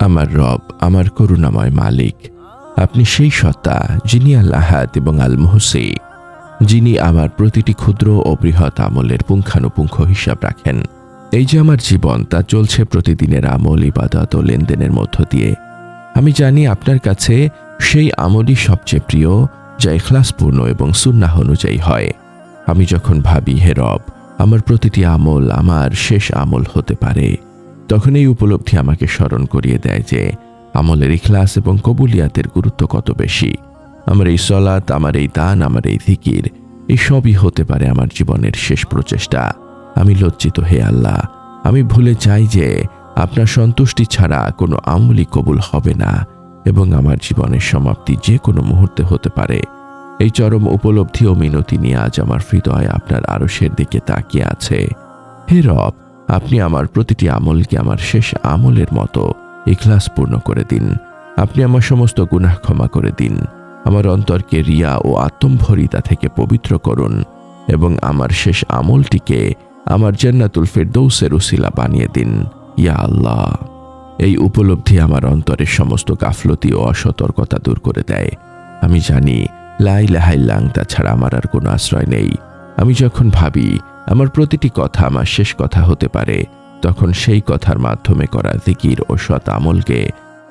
আমার রব, আমার করুণাময় মালিক, আপনি সেই সত্তা যিনি আল আহাদ এবং আল মুহসি, যিনি আমার প্রতিটি ক্ষুদ্র ও বৃহৎ আমলের পুঙ্খানুপুঙ্খ হিসাব রাখেন। এই যে আমার জীবন, তা চলছে প্রতিদিনের আমল, ইবাদত ও লেনদেনের মধ্য দিয়ে। আমি জানি আপনার কাছে সেই আমলই সবচেয়ে প্রিয় যা ইখলাসপূর্ণ এবং সুন্নাহ অনুযায়ী হয়। আমি যখন ভাবি, হে রব, আমার প্রতিটি আমল আমার শেষ আমল হতে পারে, তখন এই উপলব্ধি আমাকে স্মরণ করিয়ে দেয় যে আমলের ইখলাস এবং কবুলিয়াতের গুরুত্ব কত বেশি। আমার এই সলাত, আমার এই দান, আমার এই জিকির, এই সবই হতে পারে আমার জীবনের শেষ প্রচেষ্টা। আমি লজ্জিত, হে আল্লাহ, আমি ভুলে যাই যে আপনার সন্তুষ্টি ছাড়া কোনো আমলই কবুল হবে না এবং আমার জীবনের সমাপ্তি যে কোনো মুহূর্তে হতে পারে। এই চরম উপলব্ধি ও মিনতি নিয়ে আজ আমার হৃদয় আপনার আরশের দিকে তাকিয়ে আছে। হে রব, আপনি আমার প্রতিটি আমলকে আমার শেষ আমলের মতো ইখলাসপূর্ণ করে দিন। আপনি আমার সমস্ত গুনাহ ক্ষমা করে দিন। আমার অন্তরকে রিয়া ও আত্মম্ভরিতা থেকে পবিত্র করুন এবং আমার শেষ আমলটিকে আমার জান্নাতুল ফিরদৌসের উসিলা বানিয়ে দিন, ইয়া আল্লাহ। এই উপলব্ধি আমার অন্তরের সমস্ত গাফলতি ও অসতর্কতা দূর করে দেয়। আমি জানি লা ইলাহা ইল্লা আনতা ছাড়া আমার আর কোনো আশ্রয় নেই। আমি যখন ভাবি আমার প্রতিটি কথা আমার শেষ কথা হতে পারে, তখন সেই কথার মাধ্যমে করা জিকির ও সৎ আমলকে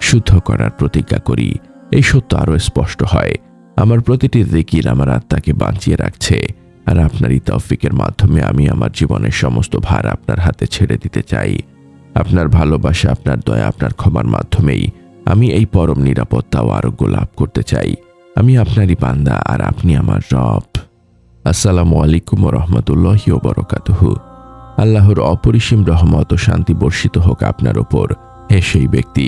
শুদ্ধ করার প্রতিজ্ঞা করি। এই সত্য আরও স্পষ্ট হয়। আমার প্রতিটি জিকির আমার আত্মাকে বাঁচিয়ে রাখছে, আর আপনারই তৌফিকের মাধ্যমে আমি আমার জীবনের সমস্ত ভার আপনার হাতে ছেড়ে দিতে চাই। আপনার ভালোবাসা, আপনার দয়া, আপনার ক্ষমার মাধ্যমেই আমি এই পরম নিরাপত্তা ও আরোগ্য লাভ করতে চাই। আমি আপনারই বান্দা আর আপনি আমার রব। আসসালামু আলাইকুম ওয়া রাহমাতুল্লাহি ওয়া বারাকাতুহু। আল্লাহর অপরিসীম রহমত ও শান্তি বর্ষিত হোক আপনার ওপর, হে সেই ব্যক্তি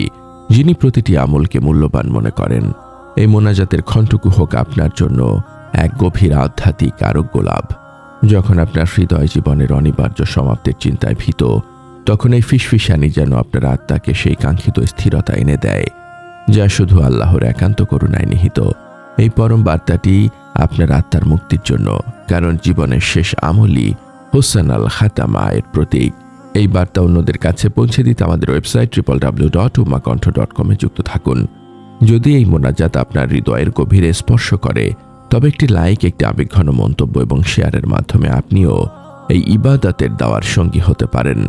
যিনি প্রতিটি আমলকে মূল্যবান মনে করেন। এই মোনাজাতের ক্ষণটুকু হোক আপনার জন্য এক গভীর আধ্যাত্মিক আরোগ্য লাভ। যখন আপনার হৃদয় জীবনের অনিবার্য সমাপ্তির চিন্তায় ভীত, তখন এই ফিসফিসানি যেন আপনার আত্মাকে সেই কাঙ্ক্ষিত স্থিরতা এনে দেয়, যা শুধু আল্লাহর একান্ত করুণায় নিহিত। এই পরম বার্তাটি আপনার আত্মার মুক্তির জন্য, কারণ জীবনের শেষ আমলই হুসন আল খাতামা এর প্রতীক। এই বার্তা অন্যদের কাছে পৌঁছে দিতে আমাদের ওয়েবসাইট www.umakontho.com যুক্ত থাকুন। যদি এই মোনাজাত আপনার হৃদয়ের গভীরে স্পর্শ করে, তবে একটি লাইক, একটি আবেগঘন মন্তব্য এবং শেয়ারের মাধ্যমে আপনিও এই ইবাদতের দাওয়ার সঙ্গী হতে পারেন।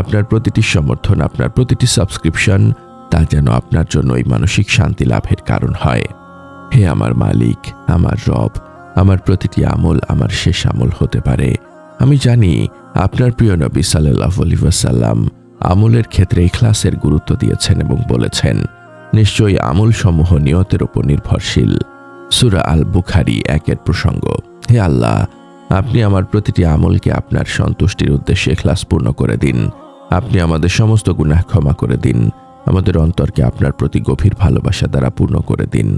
আপনার প্রতিটি সমর্থন, আপনার প্রতিটি সাবস্ক্রিপশন, তা যেন আপনার জন্য এই মানসিক শান্তি লাভের কারণ হয়। হে আমার মালিক, আমার রব, আমার প্রতিটি আমল আমার শেষ আমল হতে পারে। আমি জানি আপনার প্রিয় নবী সাল্লাল্লাহু আলাইহি ওয়াসাল্লাম আমলের ক্ষেত্রে ইখলাসের গুরুত্ব দিয়েছেন এবং বলেছেন, নিশ্চয়ই আমল সমূহ নিয়তের উপর নির্ভরশীল। সূরা আল বুখারী 1 প্রসঙ্গ। হে আল্লাহ, আপনি আমার প্রতিটি আমলকে আপনার সন্তুষ্টির উদ্দেশ্যে ইখলাসপূর্ণ করে দিন। আপনি আমাদের সমস্ত গুনাহ ক্ষমা করে দিন। আমাদের অন্তরকে আপনার প্রতি গভীর ভালোবাসা দ্বারা পূর্ণ করে দিন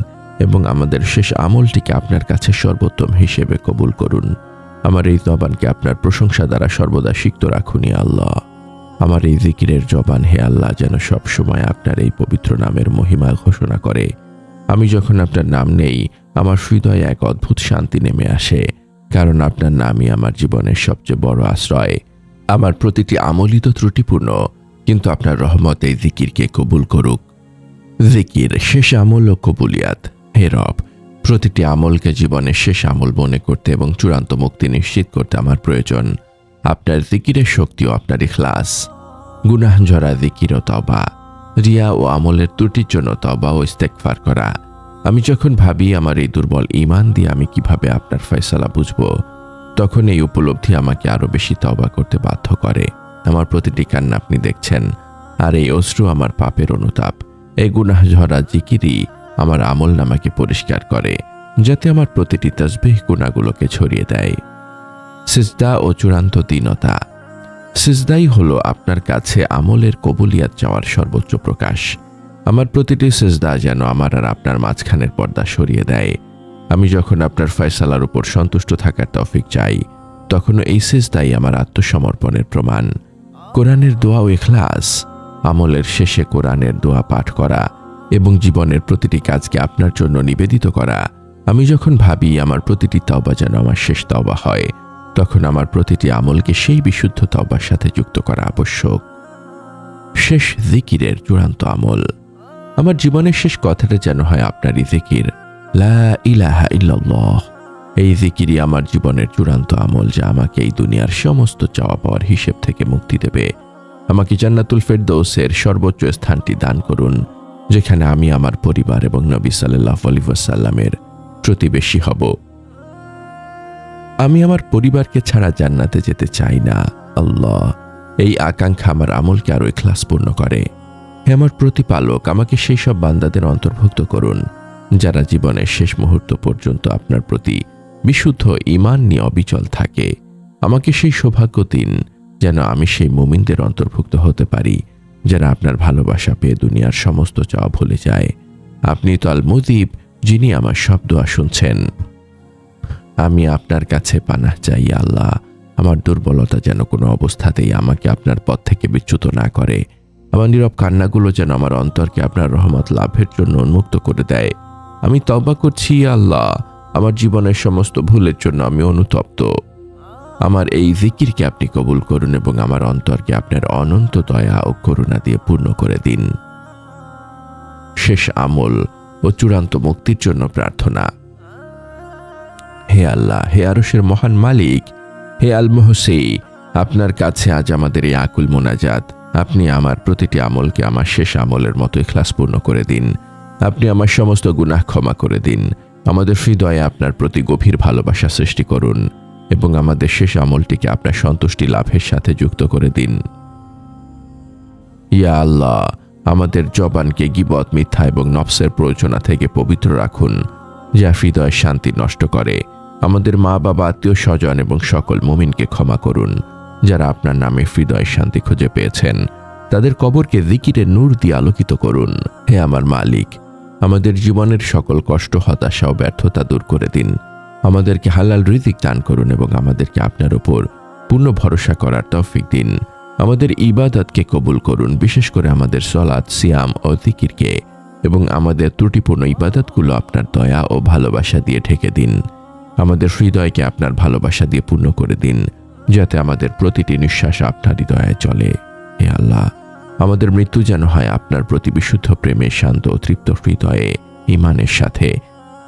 এবং আমাদের শেষ আমলটিকে আপনার কাছে সর্বোত্তম হিসেবে কবুল করুন। আমার এই জবানকে আপনার প্রশংসা দ্বারা সর্বদা সিক্ত রাখুন, ইয়া আল্লাহ। আমার এই জিকিরের জবান, হে আল্লাহ, যেন সব সময় আপনার এই পবিত্র নামের মহিমা ঘোষণা করে। আমি যখন আপনার নাম নেই, আমার হৃদয়ে এক অদ্ভুত শান্তি নেমে আসে, কারণ আপনার নামই আমার জীবনের সবচেয়ে বড় আশ্রয়। আমার প্রতিটি আমলই তো ত্রুটিপূর্ণ, কিন্তু আপনার রহমত এই জিকিরকে কবুল করুক। জিকির, শেষ আমল ও কবুলিয়াত। হে রব, প্রতিটি আমলকে জীবনের শেষ আমল মনে করতে এবং চূড়ান্ত মুক্তি নিশ্চিত করতে আমার প্রয়োজন। আপনার জিকিরের শক্তি ও আপনার ইখলাস। গুনাহ ঝরা জিকির ও তওবা, রিয়া ও আমলের ত্রুটির জন্য তওবা ও ইস্তেগফার করা। আমি যখন ভাবি আমার এই দুর্বল ঈমান দিয়ে আমি কিভাবে আপনার ফয়সালা বুঝব, তখন এই উপলব্ধি আমাকে আরো বেশি তওবা করতে বাধ্য করে। আমার প্রতিটি কান্না আপনি দেখছেন, আর এই অশ্রু আমার পাপের অনুতাপ। এই গুনাহ ঝরা জিকিরই আমার আমল নামাকে পরিষ্কার করে, যাতে আমার প্রতিটি তাসবিহ গুনাহগুলোকে ছড়িয়ে দেয়। সিজদা ও চূড়ান্ত দীনতা। সিজদাই হলো আপনার কাছে আমলের কবুলিয়াত চাওয়ার সর্বোচ্চ প্রকাশ। আমার প্রতিটি সিজদা যেন আমার আর আপনার মাঝখানের পর্দা সরিয়ে দেয়। আমি যখন আপনার ফয়সালার উপর সন্তুষ্ট থাকার তৌফিক চাই, তখনও এই সিজদাই আমার আত্মসমর্পণের প্রমাণ। কোরআনের দোয়া ও ইখলাস। আমলের শেষে কোরআনের দোয়া পাঠ করা এবং জীবনের প্রতিটি কাজকে আপনার জন্য নিবেদিত করা। আমি যখন ভাবি আমার প্রতিটি তওবা যেন আমার শেষ তওবা হয়, তখন আমার প্রতিটি আমলকে সেই বিশুদ্ধ তওবার সাথে যুক্ত করা আবশ্যক। শেষ জিকিরের চূড়ান্ত আমল। আমার জীবনের শেষ কথাটা যেন হয় আপনারই জিকির, লা ইলাহা ইল্লাল্লাহ। এই জিকিরই আমার জীবনের চূড়ান্ত আমল, যা আমাকে এই দুনিয়ার সমস্ত চাওয়া পাওয়ার হিসেব থেকে মুক্তি দেবে। আমাকে জান্নাতুল ফেরদৌসের সর্বোচ্চ স্থানটি দান করুন, যেখানে আমি আমার পরিবার এবং নবী সাল্লাল্লাহু আলাইহি ওয়াসাল্লামের প্রতিবেশী হব। আমি আমার পরিবারকে ছাড়া জান্নাতে যেতে চাই না। আল্লাহ, এই আকাঙ্ক্ষা আমার আমলকে আরো ইখলাসপূর্ণ করে। হে আমার প্রতিপালক, আমাকে সেই সব বান্দাদের অন্তর্ভুক্ত করুন যারা জীবনের শেষ মুহূর্ত পর্যন্ত আপনার প্রতি বিশুদ্ধ ঈমান নিয়ে অবিচল থাকে। আমাকে সেই সৌভাগ্য দিন যেন আমি সেই মুমিনদের অন্তর্ভুক্ত হতে পারি যারা আপনার ভালোবাসা পেয়ে দুনিয়ার সমস্ত চাওয়া ভুলে যায়। আপনি তো আল মুজিব, যিনি আমার সব দোয়া শুনছেন। আমি আপনার কাছে পানাহ চাই আল্লাহ। আমার দুর্বলতা যেন কোনো অবস্থাতেই আমাকে আপনার পথ থেকে বিচ্যুত না করে। আমার নীরব কান্নাগুলো যেন আমার অন্তরকে আপনার রহমত লাভের জন্য উন্মুক্ত করে দেয়। আমি তওবা করছি আল্লাহ, আমার জীবনের সমস্ত ভুলের জন্য আমি অনুতপ্ত। আমার এই জিকিরকে আপনি কবুল করুন এবং আমার অন্তরকে আপনার অনন্ত দয়া ও করুণা দিয়ে পূর্ণ করে দিন। শেষ আমল ও চূড়ান্ত মুক্তির জন্য প্রার্থনা। হে আল্লাহ, হে আরশের মহান মালিক, হে আল মুহসি, আপনার কাছে আজ আমাদের এই আকুল মোনাজাত। আপনি আমার প্রতিটি আমলকে আমার শেষ আমলের মতো ইখলাসপূর্ণ করে দিন। আপনি আমার সমস্ত গুনাহ ক্ষমা করে দিন। আমাদের হৃদয়ে আপনার প্রতি গভীর ভালোবাসা সৃষ্টি করুন এবং আমাদের শেষ আমলটিকে আপনার সন্তুষ্টি লাভের সাথে যুক্ত করে দিন। ইয়া আল্লাহ, আমাদের জবানকে গীবত, মিথ্যা এবং নফসের প্রয়োজনা থেকে পবিত্র রাখুন, যা হৃদয়ের শান্তি নষ্ট করে। আমাদের মা বাবা, আত্মীয় স্বজন এবং সকল মুমিনকে ক্ষমা করুন যারা আপনার নামে হৃদয়ের শান্তি খুঁজে পেয়েছেন। তাদের কবরকে জিকিরের নূর দিয়ে আলোকিত করুন। হে আমার মালিক, আমাদের জীবনের সকল কষ্ট, হতাশা ও ব্যর্থতা দূর করে দিন। আমাদেরকে হালাল রিজিক দান করুন এবং আমাদেরকে আপনার উপর পূর্ণ ভরসা করার তৌফিক দিন। আমাদের ইবাদতকে কবুল করুন, বিশেষ করে আমাদের সালাত, সিয়াম ও জিকিরকে, এবং আমাদের ত্রুটিপূর্ণ ইবাদতগুলো আপনার দয়া ও ভালোবাসা দিয়ে ঢেকে দিন। আমাদের হৃদয়কে আপনার ভালোবাসা দিয়ে পূর্ণ করে দিন, যাতে আমাদের প্রতিটি নিঃশ্বাস আপনারই দয়ায় চলে। হে আল্লাহ, আমাদের মৃত্যু যেন হয় আপনার প্রতি বিশুদ্ধ প্রেমে, শান্ত ও তৃপ্ত হৃদয়ে, ঈমানের সাথে।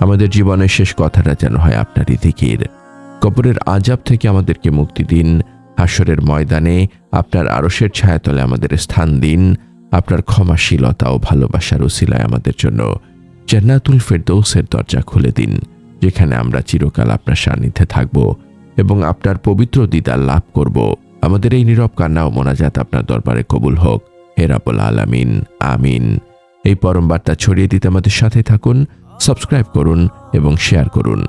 আমাদের জীবনের শেষ কথাটা যেন হয় আপনারই জিকির। কবরের আযাব থেকে আমাদেরকে মুক্তি দিন। হাশরের ময়দানে আপনার আরশের ছায়াতলে আমাদের স্থান দিন। আপনার ক্ষমাশীলতা ও ভালোবাসার উসিলায় আমাদের জন্য জান্নাতুল ফেরদৌসের দরজা খুলে দিন, যেখানে আমরা চিরকাল আপনার সান্নিধ্যে থাকব এবং আপনার পবিত্র দিদার লাভ করব। আমাদের এই নীরব কান্না ও মোনাজাত আপনার দরবারে কবুল হোক। হে রাব্বুল আলামিন, আমিন। এই পরম বার্তা ছড়িয়ে দিতে আমাদের সাথে থাকুন, সাবস্ক্রাইব করুন এবং শেয়ার করুন।